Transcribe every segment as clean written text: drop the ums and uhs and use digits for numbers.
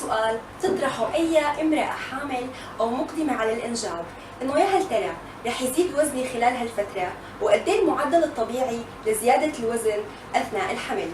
سؤال تطرحه أي امرأة حامل أو مقدمة على الإنجاب، إنه يا هل ترى رح يزيد وزني خلال هالفترة؟ وقد إيه المعدل الطبيعي لزيادة الوزن أثناء الحمل؟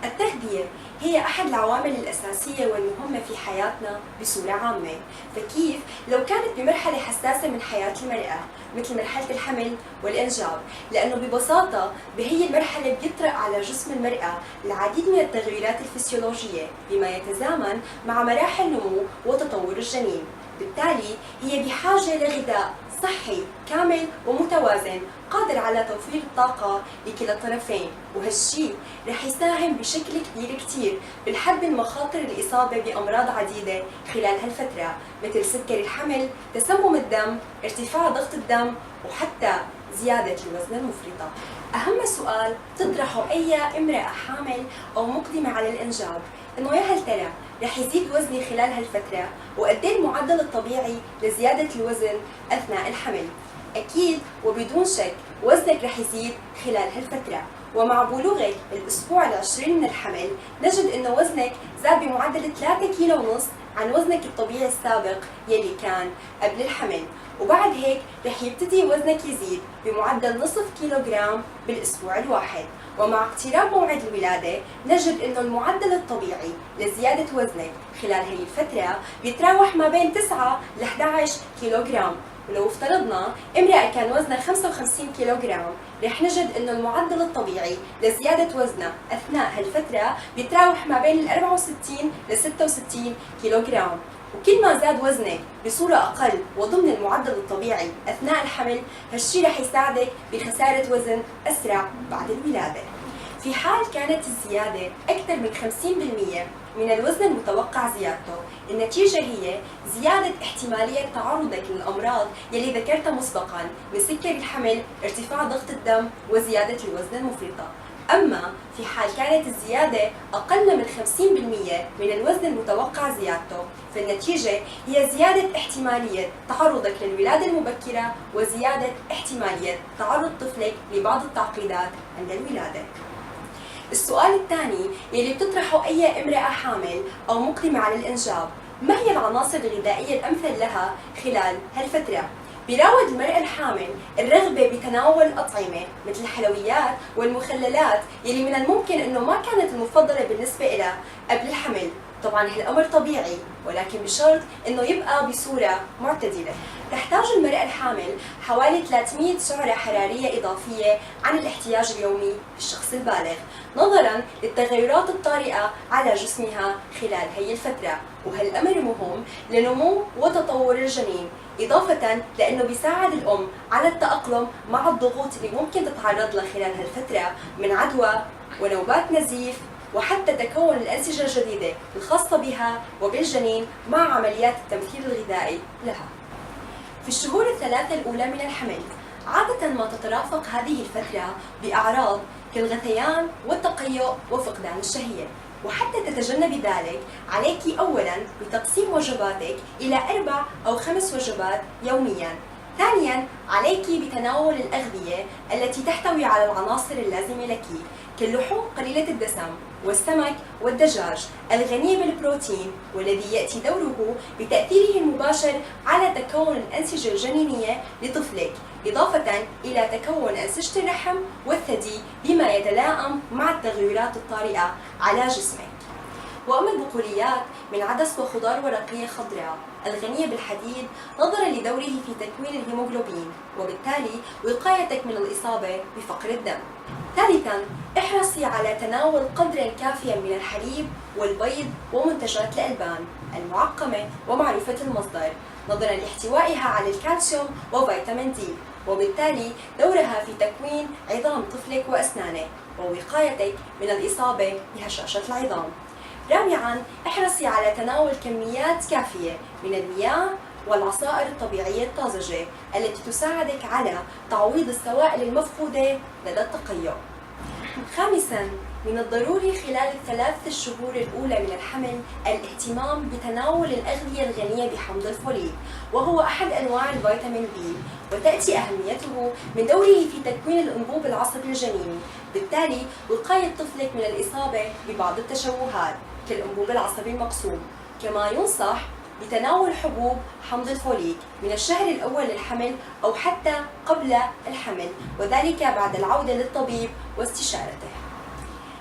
التغذية هي أحد العوامل الأساسية والمهمة في حياتنا بصورة عامة، فكيف لو كانت بمرحلة حساسة من حياة المرأة مثل مرحلة الحمل والإنجاب؟ لأنه ببساطة بهي المرحلة بيطرأ على جسم المرأة العديد من التغيرات الفسيولوجية بما يتزامن مع مراحل نمو وتطور الجنين، بالتالي هي بحاجة لغذاء صحي كامل ومتوازن قادر على توفير الطاقة لكلا الطرفين، وهالشي رح يساهم بشكل كبير كتير بالحد من مخاطر الإصابة بأمراض عديدة خلال هالفترة مثل سكري الحمل، تسمم الدم، ارتفاع ضغط الدم، وحتى زيادة الوزن المفرطة. أهم سؤال تطرحه أي امرأة حامل أو مقدمة على الإنجاب، إنه يا هل ترى رح يزيد وزني خلال هالفترة؟ وقد إيه المعدل الطبيعي لزيادة الوزن أثناء الحمل؟ أكيد وبدون شك وزنك رح يزيد خلال هالفترة، ومع بلوغك الأسبوع العشرين من الحمل نجد إنه وزنك زاد بمعدل 3 كيلو ونص عن وزنك الطبيعي السابق يلي كان قبل الحمل، وبعد هيك رح يبتدي وزنك يزيد بمعدل نصف كيلوغرام بالأسبوع الواحد، ومع اقتراب موعد الولادة نجد إنه المعدل الطبيعي لزيادة وزنك خلال هي الفترة بيتراوح ما بين 9 ل 11 كيلوغرام. ولو افترضنا امرأة كان وزنها 55 كيلوغرام رح نجد إنه المعدل الطبيعي لزيادة وزنها أثناء هالفترة بيتراوح ما بين 64 ل 66 كيلوغرام. وكل ما زاد وزنك بصورة أقل وضمن المعدل الطبيعي أثناء الحمل هالشي رح يساعدك بخسارة وزن أسرع بعد الولادة. في حال كانت الزيادة أكثر من 50% من الوزن المتوقع زيادته، النتيجة هي زيادة احتمالية تعرضك للأمراض يلي ذكرتها مسبقاً من سكري الحمل، ارتفاع ضغط الدم، وزيادة الوزن المفرطة. أما في حال كانت الزيادة أقل من 50% من الوزن المتوقع زيادته، فالنتيجة هي زيادة احتمالية تعرضك للولادة المبكرة وزيادة احتمالية تعرض طفلك لبعض التعقيدات عند الولادة. السؤال الثاني يلي بتطرحه أي امرأة حامل أو مقدمة على الإنجاب، ما هي العناصر الغذائية الأمثل لها خلال هالفترة؟ بيراود المرأة الحامل الرغبة بتناول الأطعمة مثل الحلويات والمخللات يلي من الممكن أنه ما كانت المفضلة بالنسبة لها قبل الحمل. طبعا هالأمر طبيعي، ولكن بشرط أنه يبقى بصورة معتدلة. تحتاج المرأة الحامل حوالي 300 سعرة حرارية إضافية عن الاحتياج اليومي للشخص البالغ، نظرا للتغيرات الطارئة على جسمها خلال هي الفترة، وهالأمر مهم لنمو وتطور الجنين، إضافة لأنه بيساعد الأم على التأقلم مع الضغوط اللي ممكن تتعرض لها خلال هالفترة من عدوى ونوبات نزيف، وحتى تكون الأنسجة الجديدة الخاصة بها وبالجنين مع عمليات التمثيل الغذائي لها. في الشهور الثلاثة الأولى من الحمل عادة ما تترافق هذه الفترة بأعراض كالغثيان والتقيؤ وفقدان الشهية، وحتى تتجنبي ذلك عليك أولاً بتقسيم وجباتك إلى 4 أو 5 وجبات يومياً. ثانياً عليك بتناول الأغذية التي تحتوي على العناصر اللازمة لك كاللحوم قليلة الدسم والسمك والدجاج الغني بالبروتين، والذي يأتي دوره بتأثيره المباشر على تكون الأنسجة الجنينية لطفلك، إضافة إلى تكون أنسجة الرحم والثدي بما يتلائم مع التغيرات الطارئة على جسمك. وأما البقوليات من عدس وخضار ورقية خضراء الغنية بالحديد نظرا لدوره في تكوين الهيموغلوبين، وبالتالي وقايتك من الإصابة بفقر الدم. ثالثاً احرصي على تناول قدر كافٍ من الحليب والبيض ومنتجات الألبان المعقمة ومعروفة المصدر، نظرا لاحتوائها على الكالسيوم وفيتامين دي، وبالتالي دورها في تكوين عظام طفلك وأسنانه ووقايتك من الإصابة بهشاشة العظام. رابعاً احرصي على تناول كميات كافية من المياه والعصائر الطبيعية الطازجة التي تساعدك على تعويض السوائل المفقودة لدى التقيؤ. خامساً، من الضروري خلال الثلاث الشهور الأولى من الحمل الاهتمام بتناول الأغذية الغنية بحمض الفوليك، وهو أحد أنواع الفيتامين بي، وتأتي أهميته من دوره في تكوين الأنبوب العصبي الجنيني، بالتالي وقاية طفلك من الإصابة ببعض التشوهات كالأنبوب العصبي المقسوم. كما ينصح بتناول حبوب حمض الفوليك من الشهر الأول للحمل أو حتى قبل الحمل، وذلك بعد العودة للطبيب واستشارته.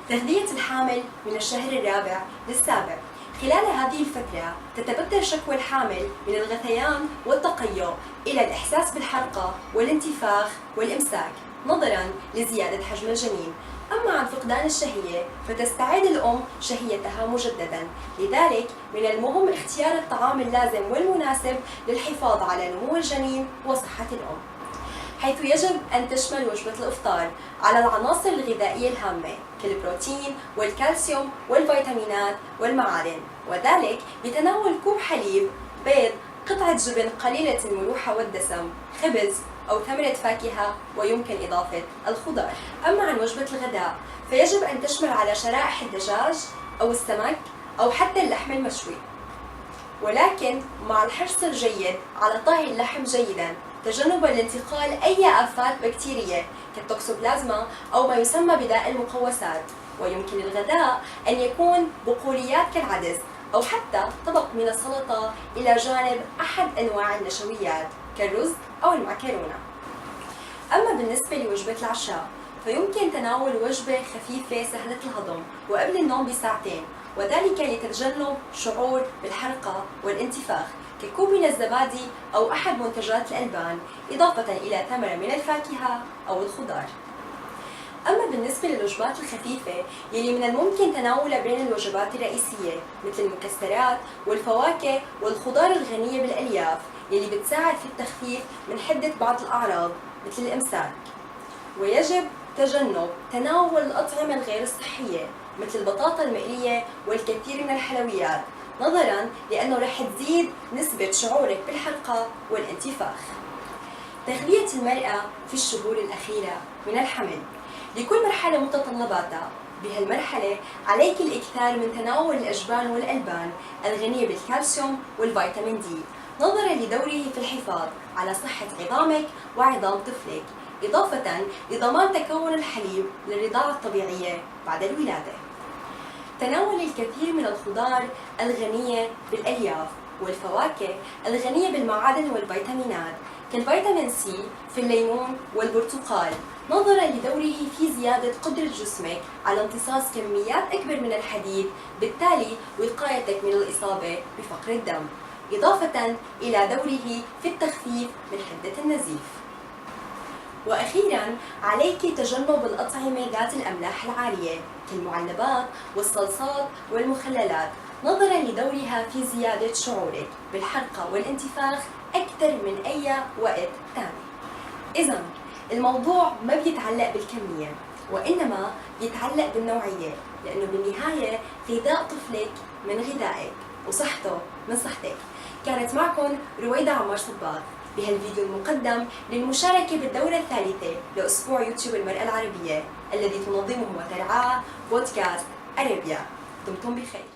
تغذية الحامل من الشهر الرابع للسابع. خلال هذه الفترة تتبدل شكوى الحامل من الغثيان والتقيؤ إلى الإحساس بالحرقة والانتفاخ والإمساك نظراً لزيادة حجم الجنين. أما عن فقدان الشهية فتستعيد الأم شهيتها مجدداً، لذلك من المهم اختيار الطعام اللازم والمناسب للحفاظ على نمو الجنين وصحة الأم، حيث يجب أن تشمل وجبة الإفطار على العناصر الغذائية الهامة كالبروتين والكالسيوم والفيتامينات والمعادن، وذلك بتناول كوب حليب، بيض، قطعة جبن قليلة الملوحة والدسم، خبز أو ثمرة فاكهة، ويمكن إضافة الخضار. أما عن وجبة الغداء فيجب أن تشمل على شرائح الدجاج أو السمك أو حتى اللحم المشوي، ولكن مع الحرص الجيد على طهي اللحم جيداً تجنباً لانتقال أي آفات بكتيرية كالتوكسوبلازما أو ما يسمى بداء المقوسات. ويمكن الغداء أن يكون بقوليات كالعدس أو حتى طبق من السلطة إلى جانب أحد أنواع النشويات كالرز أو المعكرونة. أما بالنسبة لوجبة العشاء فيمكن تناول وجبة خفيفة سهلة الهضم وقبل النوم بساعتين، وذلك لتجنب شعور بالحرقة والانتفاخ ككوب من الزبادي أو أحد منتجات الألبان، إضافة إلى ثمرة من الفاكهة أو الخضار. أما بالنسبة للوجبات الخفيفة يلي من الممكن تناولها بين الوجبات الرئيسية مثل المكسرات والفواكه والخضار الغنية بالألياف يلي بتساعد في التخفيف من حدة بعض الأعراض مثل الإمساك. ويجب تجنب تناول الأطعمة الغير الصحية مثل البطاطا المقلية والكثير من الحلويات نظراً لأنه رح تزيد نسبة شعورك بالحرقة والانتفاخ. تغذية المرأة في الشهور الأخيرة من الحمل. لكل مرحلة متطلباتها. بهالمرحلة عليك الإكثار من تناول الأجبان والألبان الغنية بالكالسيوم والفيتامين دي نظراً لدوره في الحفاظ على صحة عظامك وعظام طفلك، إضافة لضمان تكون الحليب للرضاعة الطبيعية بعد الولادة. تناول الكثير من الخضار الغنية بالألياف والفواكه الغنية بالمعادن والفيتامينات كالفيتامين سي في الليمون والبرتقال نظراً لدوره في زيادة قدرة جسمك على امتصاص كميات أكبر من الحديد، بالتالي وقايتك من الإصابة بفقر الدم، إضافة إلى دوره في التخفيف من حدة النزيف. وأخيراً عليك تجنب الأطعمة ذات الأملاح العالية كالمعلبات والصلصات والمخللات نظراً لدورها في زيادة شعورك بالحرقة والانتفاخ أكثر من أي وقت ثاني. إذن الموضوع ما بيتعلق بالكمية وإنما بيتعلق بالنوعية، لأنه بالنهاية غذاء طفلك من غذائك وصحته من صحتك. كانت معكم رويدة عمار صباغ بهالفيديو المقدم للمشاركة بالدورة الثالثة لأسبوع يوتيوب المرأة العربية الذي تنظمه وترعاه بودكاست أرابيا. دمتم بخير.